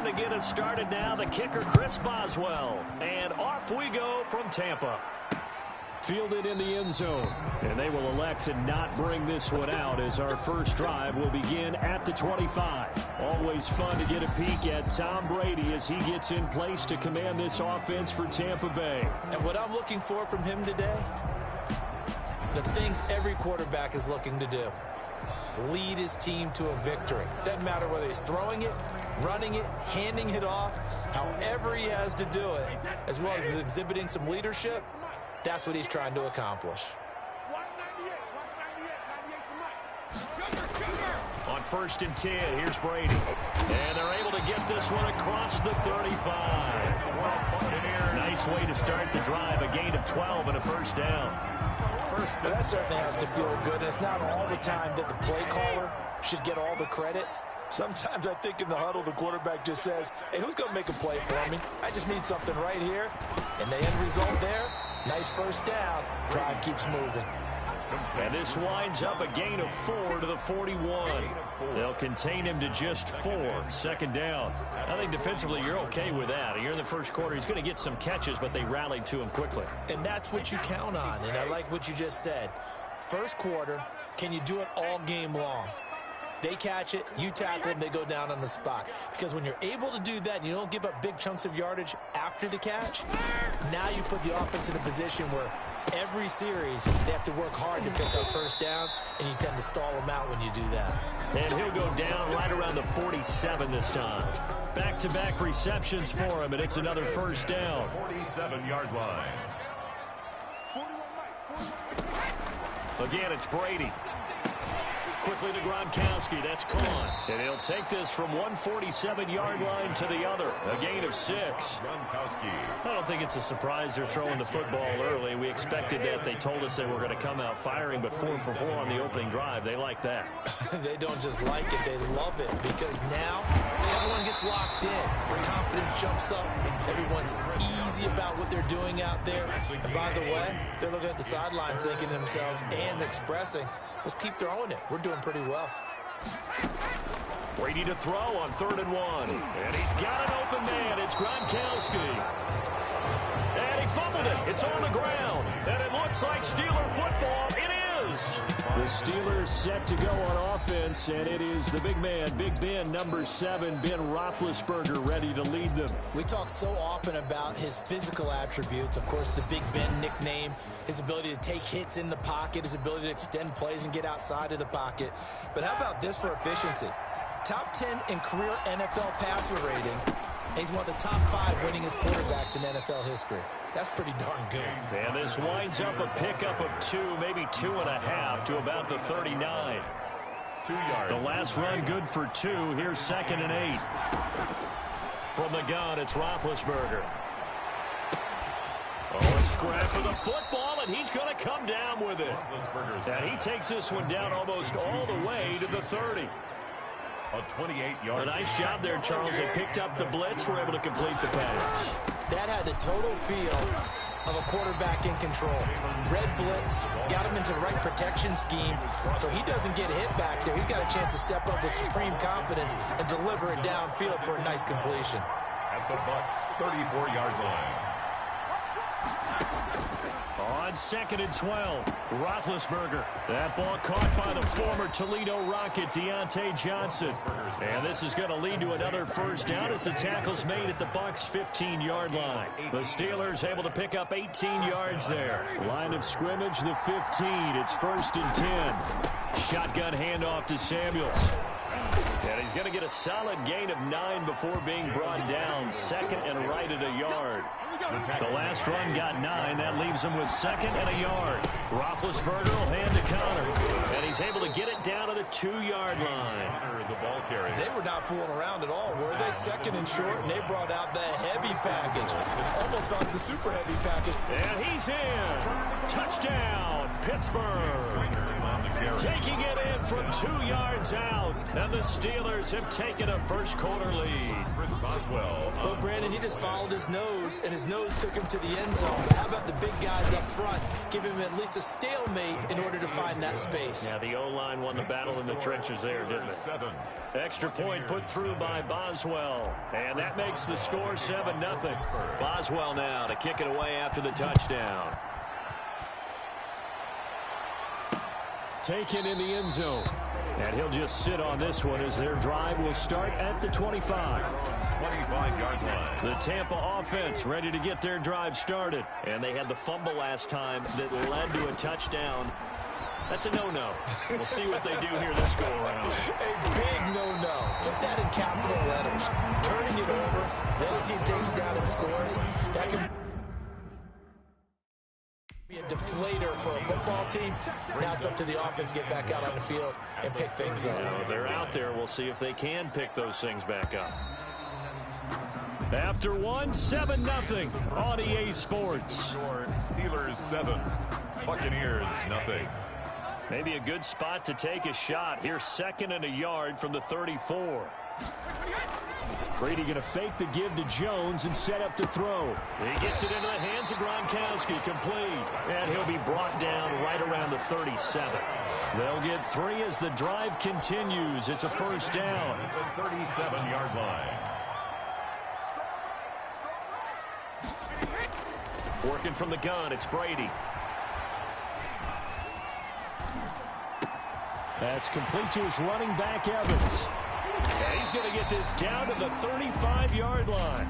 to get us started now, the kicker, Chris Boswell. And off we go from Tampa. Fielded in the end zone. And they will elect to not bring this one out as our first drive will begin at the 25. Always fun to get a peek at Tom Brady as he gets in place to command this offense for Tampa Bay. And what I'm looking for from him today, the things every quarterback is looking to do. Lead his team to a victory. Doesn't matter whether he's throwing it, running it, handing it off, however he has to do it, as well as exhibiting some leadership. That's what he's trying to accomplish. On 1st and 10, here's Brady. And they're able to get this one across the 35. Nice way to start the drive. A gain of 12 and a first down. That certainly has to feel good. And it's not all the time that the play caller should get all the credit. Sometimes I think in the huddle, the quarterback just says, hey, who's going to make a play for me? I just need something right here. And the end result there, nice first down. Drive keeps moving. And this winds up a gain of 4 to the 41. They'll contain him to just 4. 2nd down. I think defensively you're okay with that. You're in the first quarter. He's going to get some catches, but they rallied to him quickly. And that's what you count on. And I like what you just said. First quarter, can you do it all game long? They catch it, you tackle them, they go down on the spot. Because when you're able to do that and you don't give up big chunks of yardage after the catch, now you put the offense in a position where every series they have to work hard to pick up first downs, and you tend to stall them out when you do that. And he'll go down right around the 47 this time. Back-to-back receptions for him, and it's another first down. 47-yard line. Again, it's Brady. Quickly to Gronkowski. That's caught. And he'll take this from one 47-yard line to the other. A gain of 6. Gronkowski. I don't think it's a surprise they're throwing the football early. We expected that. They told us they were going to come out firing, but 4 for 4 on the opening drive. They like that. They don't just like it. They love it because now everyone gets locked in. Confidence jumps up. Everyone's easy about what they're doing out there. And by the way, they're looking at the sidelines thinking to themselves and expressing, let's keep throwing it. We're doing pretty well. Brady to throw on 3rd and 1. And he's got an open man. It's Gronkowski. And he fumbled it. It's on the ground. And it looks like Steeler football. It is. The Steelers set to go on offense, and it is the big man, Big Ben, number 7, Ben Roethlisberger, ready to lead them. We talk so often about his physical attributes. Of course, the Big Ben nickname, his ability to take hits in the pocket, his ability to extend plays and get outside of the pocket. But how about this for efficiency? Top 10 in career NFL passer rating. He's one of the top 5 winningest quarterbacks in NFL history. That's pretty darn good. And this winds up a pickup of 2, maybe 2.5 to about the 39. 2 yards. The last run good for 2. Here's 2nd and 8. From the gun, it's Roethlisberger. Oh, a scrap for the football, and he's going to come down with it. And he takes this one down almost all the way to the 30. A 28-yard. A nice job there, Charles. They picked up the blitz, were able to complete the pass. That had the total feel of a quarterback in control. Red blitz, got him into the right protection scheme, so he doesn't get hit back there. He's got a chance to step up with supreme confidence and deliver it downfield for a nice completion. At the Bucs' 34-yard line. On 2nd and 12, Roethlisberger. That ball caught by the former Toledo Rocket, Deontay Johnson. And this is going to lead to another first down as the tackle's made at the Bucs' 15-yard line. The Steelers able to pick up 18 yards there. Line of scrimmage, the 15. It's 1st and 10. Shotgun handoff to Samuels. And he's going to get a solid gain of 9 before being brought down. 2nd and right at a yard. The last run got 9. That leaves him with 2nd and a yard. Roethlisberger will hand to Connor. And he's able to get it down to the 2-yard line. The ball carrier. They were not fooling around at all, were they? 2nd and short, and they brought out the heavy package. Almost found the super heavy package. And he's in. Touchdown, Pittsburgh. carry. Taking it in from 2 yards out. And the Steelers have taken a first-quarter lead. Chris Boswell. Well, Brandon, he just followed his nose, and his nose took him to the end zone. But how about the big guys up front? Give him at least a stalemate in order to find that space. Yeah, the O-line won the battle in the trenches there, didn't it? 7. Extra point put through by Boswell. And that makes the score 7-0. Boswell now to kick it away after the touchdown. Taken in the end zone. And he'll just sit on this one as their drive will start at the 25. 25-yard line. The Tampa offense ready to get their drive started. And they had the fumble last time that led to a touchdown. That's a no-no. We'll see what they do here this go-around. A big no-no. Put that in capital letters. Turning it over. The other team takes it down and scores. That can be a deflator for a football team. Now it's up to the offense to get back out on the field and pick things up. Now they're out there. We'll see if they can pick those things back up. After 7-0 on EA Sports. Steelers 7. Buccaneers nothing. Maybe a good spot to take a shot. Here's 2nd and a yard from the 34. Brady going to fake the give to Jones and set up to throw. He gets it into the hands of Gronkowski, complete. And he'll be brought down right around the 37. They'll get 3 as the drive continues. It's a first down. The 37-yard line. Working from the gun, it's Brady. That's complete to his running back, Evans. And he's going to get this down to the 35-yard line.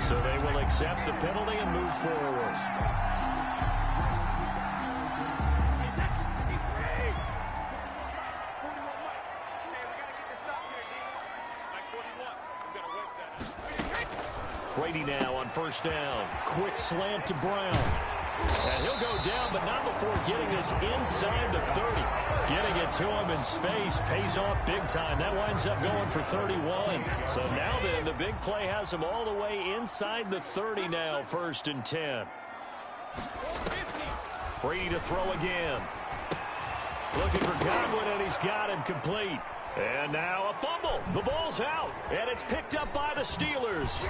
So they will accept the penalty and move forward. Brady now on first down. Quick slant to Brown. And he'll go down, but not before getting this inside the 30. Getting it to him in space pays off big time. That winds up going for 31. So now then, the big play has him all the way inside the 30 now, 1st and 10. Brady to throw again. Looking for Godwin, and he's got him complete. And now a fumble. The ball's out, and it's picked up by the Steelers.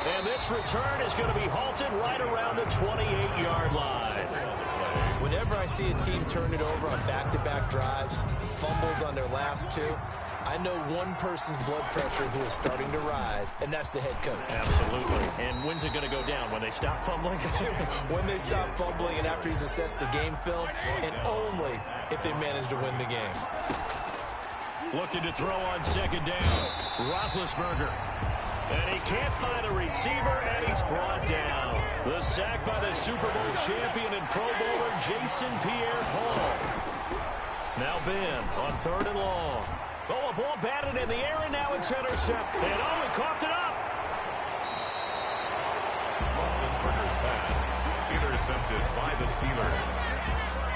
And this return is going to be halted right around the 28-yard line. Whenever I see a team turn it over on back-to-back drives, fumbles on their last 2, I know one person's blood pressure who is starting to rise, and that's the head coach. Absolutely. And when's it going to go down? When they stop fumbling? When they stop fumbling and after he's assessed the game film, and only if they manage to win the game. Looking to throw on 2nd down. Roethlisberger. And he can't find a receiver, and he's brought down. The sack by the Super Bowl champion and Pro Bowler Jason Pierre-Paul. Now Ben on 3rd and long. Oh, a ball batted in the air, and now it's intercepted. And he coughed it up. Roethlisberger's pass. Intercepted by the Steelers.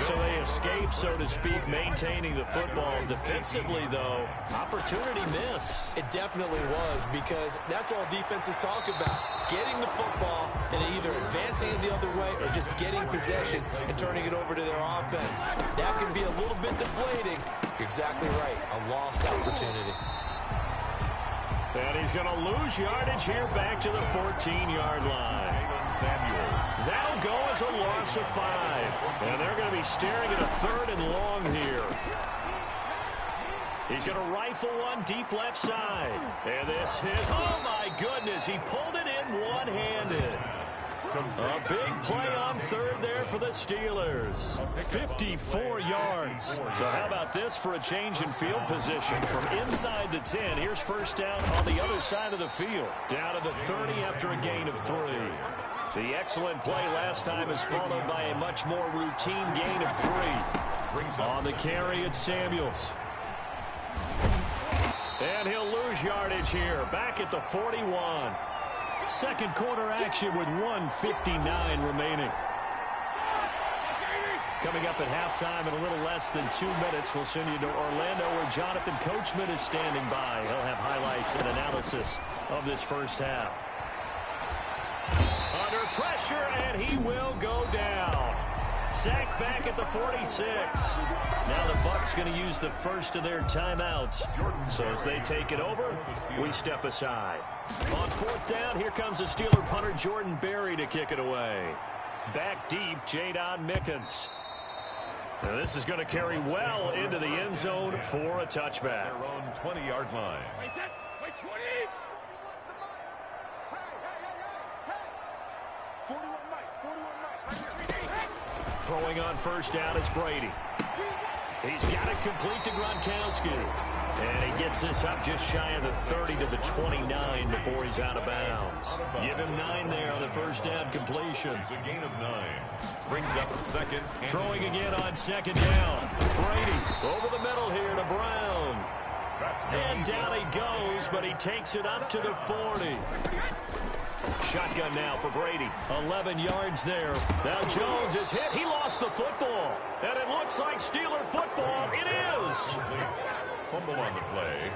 So they escape, so to speak, maintaining the football. Defensively, though, opportunity miss. It definitely was, because that's all defenses talk about. Getting the football and either advancing it the other way or just getting possession and turning it over to their offense. That can be a little bit deflating. You're exactly right. A lost opportunity. And he's going to lose yardage here back to the 14-yard line. That'll go as a loss of 5. And they're going to be staring at a 3rd and long here. He's going to rifle one deep left side. And this is, oh my goodness, he pulled it in one-handed. A big play on 3rd there for the Steelers. 54 yards. So how about this for a change in field position? From inside the 10, here's first down on the other side of the field. Down to the 30 after a gain of 3. The excellent play last time is followed by a much more routine gain of 3. On the carry, it's Samuels. And he'll lose yardage here, back at the 41. Second quarter action with 1:59 remaining. Coming up at halftime in a little less than 2 minutes, we'll send you to Orlando where Jonathan Coachman is standing by. He'll have highlights and analysis of this first half. Under pressure, and he will go down. sacked back at the 46. Now the Bucs going to use the first of their timeouts. So as they take it over, we step aside. On fourth down, here comes the Steeler punter Jordan Berry to kick it away. Back deep, Jadon Mickens. Now this is going to carry well into the end zone for a touchback. Their own 20-yard line. Throwing on first down is Brady. He's got it complete to Gronkowski. And he gets this up just shy of the 30 to the 29 before he's out of bounds. Give him 9 there on the first down completion. It's a gain of 9. Brings up second. Throwing again on second down. Brady over the middle here to Brown. And down he goes, but he takes it up to the 40. Shotgun now for Brady. 11 yards there. Now Jones is hit. He lost the football. And it looks like Steeler football. It is. Fumble on the play.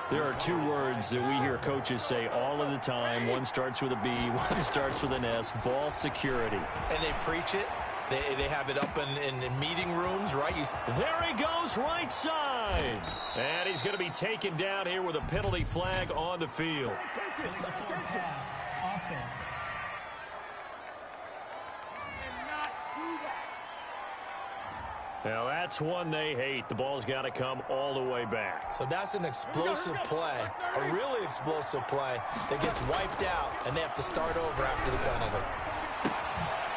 There are 2 words that we hear coaches say all of the time. One starts with a B, one starts with an S. Ball security. And they preach it. They have it up in meeting rooms, right? There he goes, right side. And he's going to be taken down here with a penalty flag on the field. Illegal forward pass. Offense. Now that's one they hate. The ball's got to come all the way back. So that's an explosive play, a really explosive play that gets wiped out, and they have to start over after the penalty.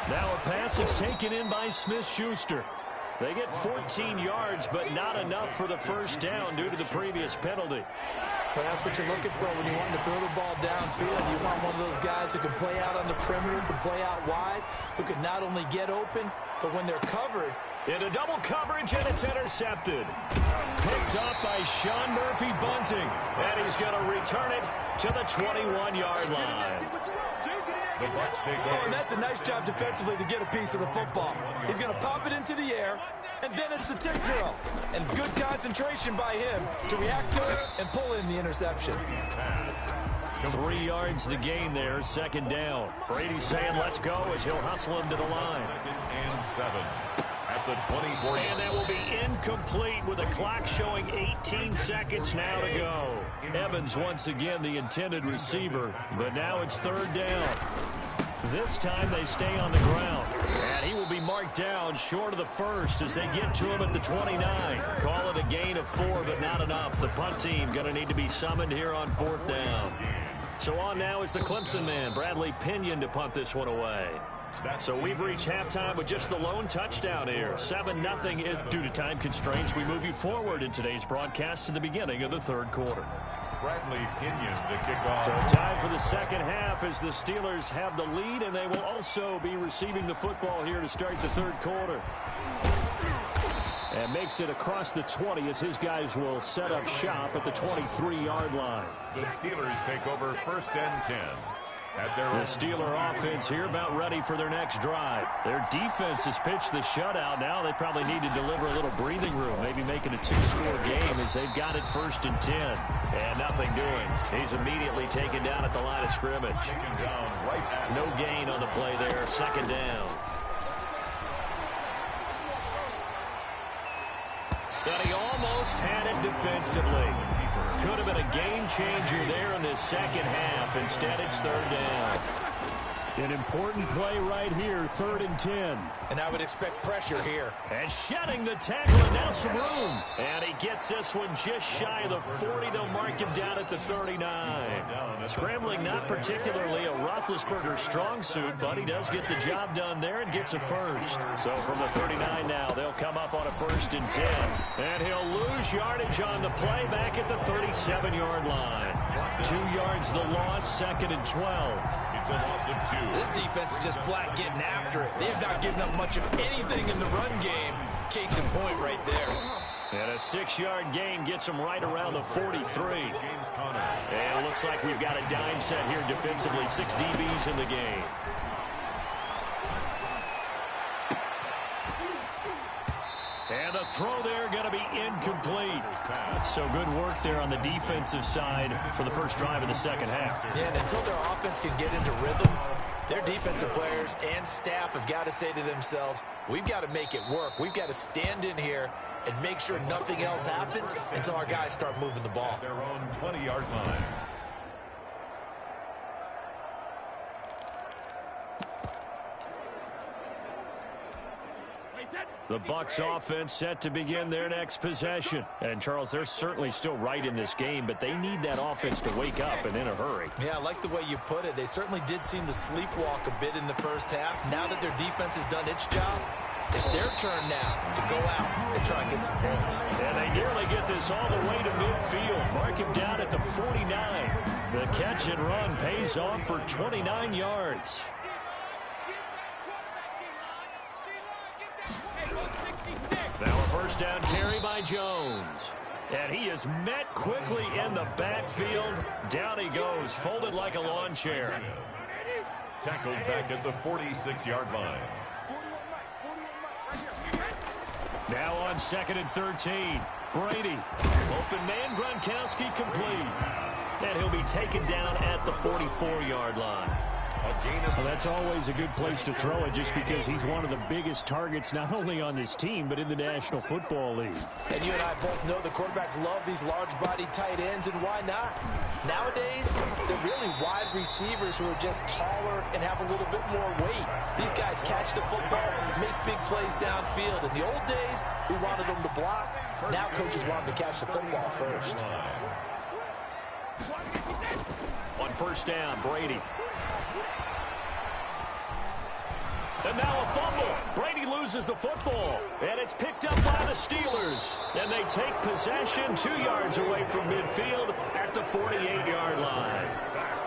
Now a pass that's taken in by Smith-Schuster. They get 14 yards, but not enough for the first down due to the previous penalty. But that's what you're looking for when you want to throw the ball downfield. You want one of those guys who can play out on the perimeter, can play out wide, who can not only get open, but when they're covered. Into double coverage, and it's intercepted. Picked up by Sean Murphy-Bunting. And he's going to return it to the 21-yard line. The Bucs take over. And that's a nice job defensively to get a piece of the football. He's going to pop it into the air, and then it's the tip drill. And good concentration by him to react to it and pull in the interception. 3 yards the gain there, second down. Brady saying let's go as he'll hustle him to the line. 2nd and 7. At the 24. And that will be incomplete with the clock showing 18 seconds now to go. Evans once again the intended receiver, but now it's third down. This time they stay on the ground. And he will be marked down short of the first as they get to him at the 29. Call it a gain of 4, but not enough. The punt team going to need to be summoned here on fourth down. So on now is the Clemson man, Bradley Pinion, to punt this one away. So we've reached halftime with just the lone touchdown here. 7-0 due to time constraints. We move you forward in today's broadcast to the beginning of the third quarter. Bradley Pinion to kick off. So time for the second half as the Steelers have the lead, and they will also be receiving the football here to start the third quarter. And makes it across the 20 as his guys will set up shop at the 23-yard line. The Steelers take over 1st and 10. The Steeler offense here about ready for their next drive. Their defense has pitched the shutout. Now they probably need to deliver a little breathing room, maybe making a 2-score game as they've got it 1st and 10. And nothing doing. He's immediately taken down at the line of scrimmage. No gain on the play there, second down. And he almost had it defensively. Could have been a game changer there in this second half. Instead, it's third down. An important play right here, 3rd and 10. And I would expect pressure here. And shedding the tackle, and now some room. And he gets this one just shy of the 40. They'll mark him down at the 39. Scrambling not particularly a Roethlisberger strong suit, but he does get the job done there and gets a first. So from the 39 now, they'll come up on a 1st and 10. And he'll lose yardage on the play back at the 37-yard line. 2 yards the loss, 2nd and 12. It's a loss of 2. This defense is just flat getting after it. They have not given up much of anything in the run game. Case in point right there. And a 6-yard gain gets him right around the 43. James Conner. And it looks like we've got a dime set here defensively. 6 DBs in the game. And the throw there going to be incomplete. So good work there on the defensive side for the first drive of the second half. Yeah, and until their offense can get into rhythm, Their defensive players and staff have got to say to themselves, we've got to make it work. We've got to stand in here and make sure nothing else happens until our guys start moving the ball. Their own 20-yard line. The Bucs offense set to begin their next possession. And, Charles, they're certainly still right in this game, but they need that offense to wake up and in a hurry. Yeah, I like the way you put it. They certainly did seem to sleepwalk a bit in the first half. Now that their defense has done its job, it's their turn now to go out and try and get some points. And they nearly get this all the way to midfield. Mark him down at the 49. The catch and run pays off for 29 yards. Now a first down carry by Jones. And he is met quickly in the backfield. Down he goes, folded like a lawn chair. Tackled back at the 46-yard line. Now on 2nd and 13. Brady. Open man, Gronkowski complete. And he'll be taken down at the 44-yard line. Well, that's always a good place to throw it just because he's one of the biggest targets not only on this team but in the National Football League. And you and I both know the quarterbacks love these large-body tight ends, and why not? Nowadays, they're really wide receivers who are just taller and have a little bit more weight. These guys catch the football, make big plays downfield. In the old days, we wanted them to block. Now coaches want them to catch the football first. On first down, Brady. And now a fumble. Brady loses the football. And it's picked up by the Steelers. And they take possession 2 yards away from midfield at the 48-yard line.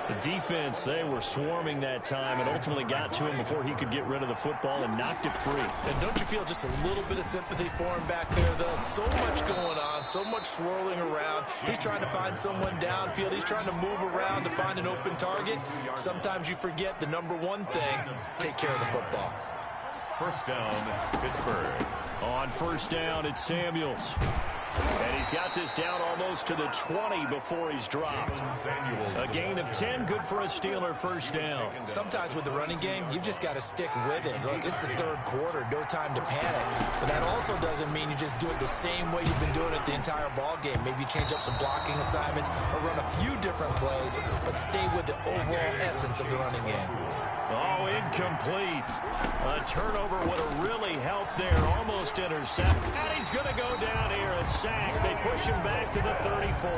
The defense, they were swarming that time and ultimately got to him before he could get rid of the football and knocked it free. And don't you feel just a little bit of sympathy for him back there, though? So much going on, so much swirling around. He's trying to find someone downfield. He's trying to move around to find an open target. Sometimes you forget the number one thing, take care of the football. First down, Pittsburgh. On first down, it's Samuels. And he's got this down almost to the 20 before he's dropped. A gain of 10, good for a Steeler first down. Sometimes with the running game, you've just got to stick with it. Look, it's the third quarter, no time to panic. But that also doesn't mean you just do it the same way you've been doing it the entire ball game. Maybe change up some blocking assignments or run a few different plays, but stay with the overall essence of the running game. Oh, incomplete. A turnover would have really helped there. Almost intercept. And he's going to go down here. A sack. They push him back to the 34.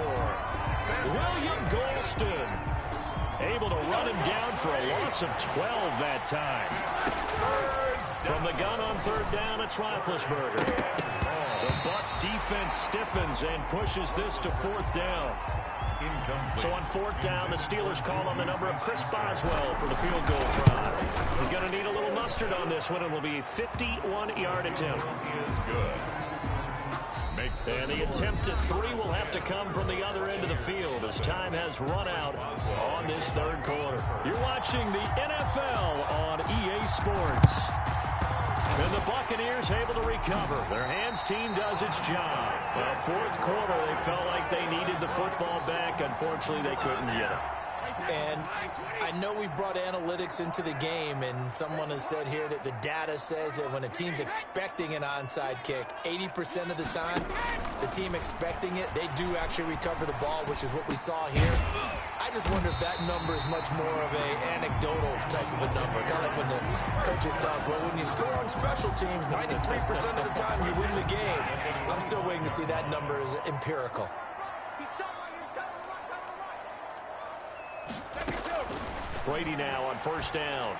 William Golston able to run him down for a loss of 12 that time. From the gun on third down, it's Roethlisberger. The Bucs defense stiffens and pushes this to fourth down. So on fourth down, the Steelers call on the number of Chris Boswell for the field goal try. He's going to need a little mustard on this one. It will be a 51-yard attempt. He is good. And the attempt at 3 will have to come from the other end of the field as time has run out on this third quarter. You're watching the NFL on EA Sports. And the Buccaneers able to recover. Their hands team does its job. Fourth quarter, they felt like they needed the football back. Unfortunately, they couldn't get it. And I know we brought analytics into the game, and someone has said here that the data says that when a team's expecting an onside kick, 80% of the time, the team expecting it, they do actually recover the ball, which is what we saw here. I just wonder if that number is much more of an anecdotal type of a number. Kind of like when the coaches tell us, well, when you score on special teams, 93% of the time you win the game. I'm still waiting to see that number is empirical. Brady now on first down.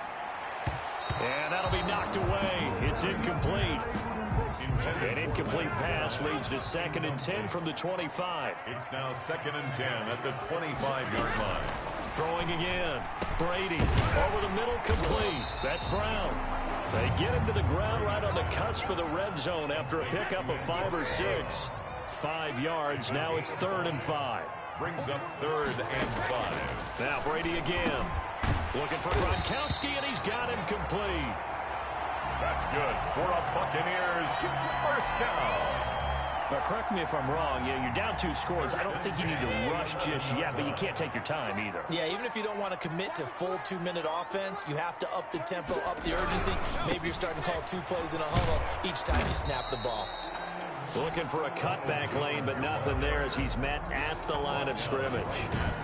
And that'll be knocked away. It's incomplete. An incomplete pass leads to 2nd and 10 from the 25. It's now 2nd and 10 at the 25-yard line. Throwing again. Brady over the middle, complete. That's Brown. They get him to the ground right on the cusp of the red zone after a pickup of 5 or 6. 5 yards. Now it's 3rd and 5. Brings up 3rd and 5. Now Brady again. Looking for Gronkowski, and he's got him complete. That's good for a Buccaneers first down. But correct me if I'm wrong. Yeah, you're down 2 scores. I don't think you need to rush just yet, but you can't take your time either. Yeah, even if you don't want to commit to full 2-minute offense, you have to up the tempo, up the urgency. Maybe you're starting to call 2 plays in a huddle each time you snap the ball. Looking for a cutback lane, but nothing there as he's met at the line of scrimmage.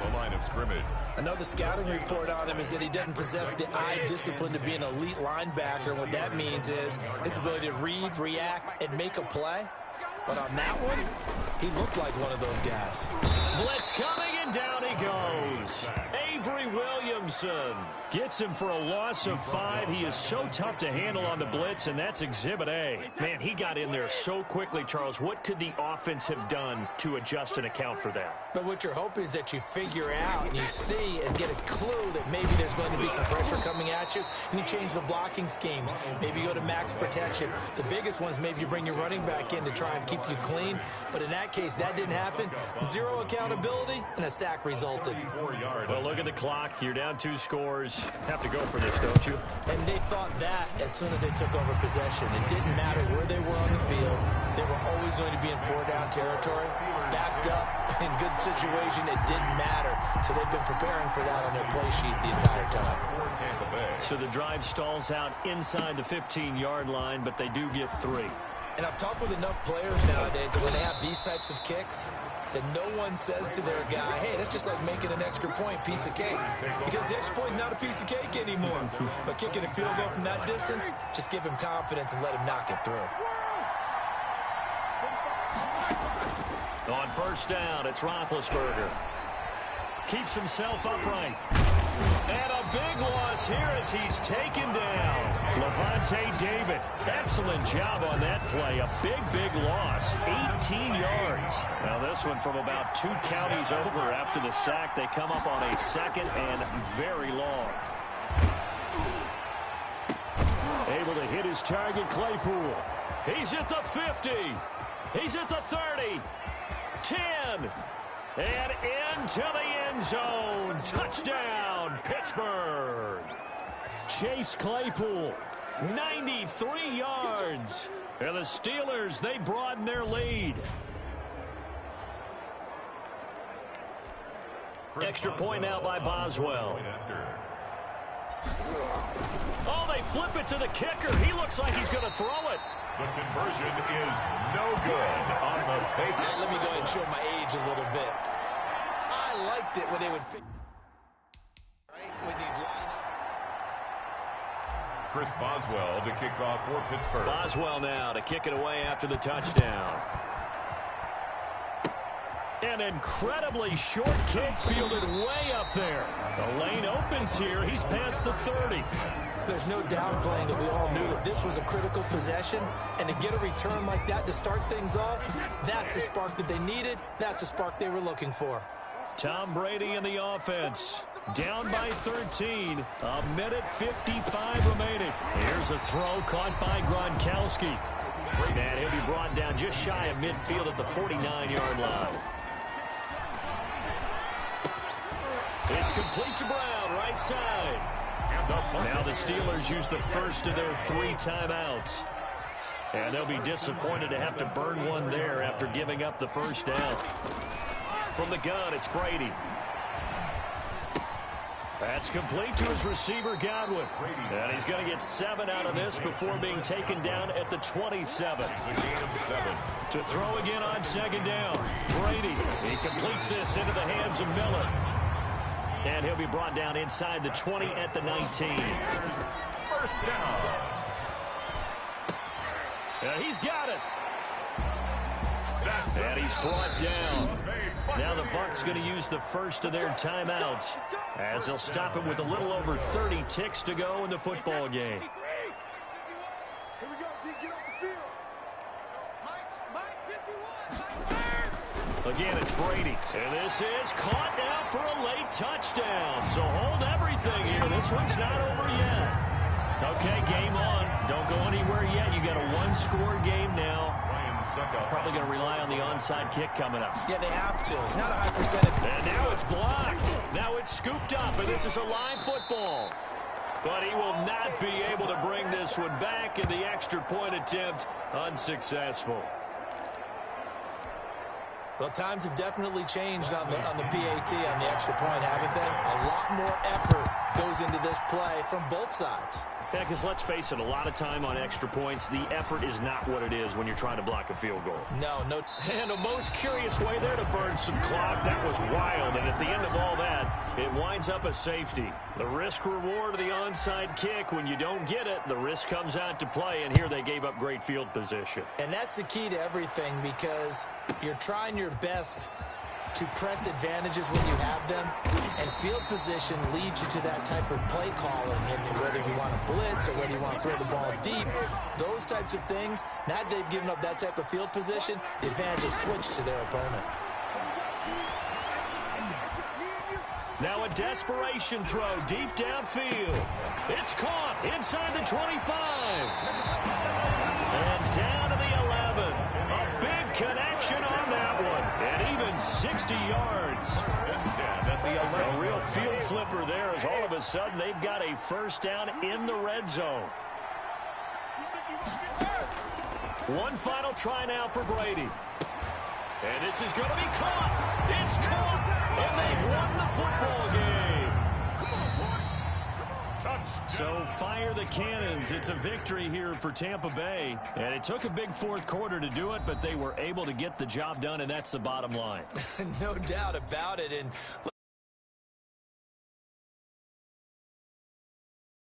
The line of scrimmage. Another scouting report on him is that he doesn't possess the eye discipline to be an elite linebacker. And what that means is his ability to read, react, and make a play. But on that one, he looked like one of those guys. Blitz coming, and down he goes. Avery Williamson gets him for a loss of 5. He is so tough to handle on the blitz, and that's Exhibit A. Man, he got in there so quickly, Charles. What could the offense have done to adjust and account for that? But what you're hoping is that you figure out and you see and get a clue that maybe there's going to be some pressure coming at you, and you change the blocking schemes. Maybe you go to max protection. The biggest one is maybe you bring your running back in to try and keep you clean. But in that case, that didn't happen. 0 accountability, and a sack resulted. Well, look at the clock. You're down 2 scores. Have to go for this, don't you? And they thought that as soon as they took over possession. It didn't matter where they were on the field. They were always going to be in 4-down territory. Backed up, in good situation, it didn't matter. So they've been preparing for that on their play sheet the entire time. So the drive stalls out inside the 15-yard line, but they do get 3. And I've talked with enough players nowadays that when they have these types of kicks, that no one says to their guy, hey, that's just like making an extra point, piece of cake. Because the extra point is not a piece of cake anymore. But kicking a field goal from that distance, just give him confidence and let him knock it through. On first down, it's Roethlisberger. Keeps himself upright. And a big loss here as he's taken down. Levante David, excellent job on that play. A big loss, 18 yards. Now this one from about 2 counties over after the sack. They come up on a 2nd and very long. Able to hit his target, Claypool. He's at the 50. He's at the 30. 10. And into the end zone. Touchdown, Pittsburgh. Chase Claypool, 93 yards. And the Steelers, they broaden their lead. Extra point now by Boswell. Oh, they flip it to the kicker. He looks like he's going to throw it. The conversion is no good on the fake. Let me go ahead and show my age a little bit. I liked it when they would fit. Right? When you'd line up. Chris Boswell to kick off for Pittsburgh. Boswell now to kick it away after the touchdown. An incredibly short kick fielded way up there. The lane opens here. He's past the 30. There's no downplaying that we all knew that this was a critical possession, and to get a return like that to start things off, that's the spark that they needed. That's the spark they were looking for. Tom Brady in the offense. Down by 13. 1:55 remaining. Here's a throw caught by Gronkowski. And he'll be brought down just shy of midfield at the 49-yard line. It's complete to Brown, right side. Now the Steelers use the first of their 3 timeouts. And they'll be disappointed to have to burn one there after giving up the first down. From the gun, it's Brady. That's complete to his receiver, Godwin. And he's going to get 7 out of this before being taken down at the 27. To throw again on 2nd down. Brady, he completes this into the hands of Miller. And he'll be brought down inside the 20 at the 19. First down. He's got it. And he's brought down. Now the Bucs going to use the first of their timeouts as they'll stop him with a little over 30 ticks to go in the football game. Here we go, D. Get off the field. Mike 51. Again, it's Brady. And this is caught now for a late touchdown. So hold everything here. This one's not over yet. Okay, game on. Don't go anywhere yet. You got a 1-score game now. Probably going to rely on the onside kick coming up. Yeah, they have to. It's not a high percentage. And now it's blocked. Now it's scooped up, and this is a live football. But he will not be able to bring this one back, and the extra point attempt unsuccessful. Well, times have definitely changed on the PAT, on the extra point, haven't they? A lot more effort goes into this play from both sides. Yeah, because let's face it, a lot of time on extra points, the effort is not what it is when you're trying to block a field goal. No. And a most curious way there to burn some clock. That was wild, and at the end of all that, it winds up a safety. The risk-reward of the onside kick, when you don't get it, the risk comes out to play, and here they gave up great field position. And that's the key to everything, because you're trying your best to press advantages when you have them, and field position leads you to that type of play calling, and whether you want to blitz or whether you want to throw the ball deep, those types of things. Now that they've given up that type of field position, the advantage is switched to their opponent. Now a desperation throw deep downfield. It's caught inside the 25. And down to the 11. A big connection on that one. And even 60 yards. A real field flipper there, as all of a sudden they've got a first down in the red zone. One final try now for Brady. And this is going to be caught. It's caught. And they've won the football game. So fire the cannons. It's a victory here for Tampa Bay. And it took a big fourth quarter to do it, but they were able to get the job done, and that's the bottom line. No doubt about it. And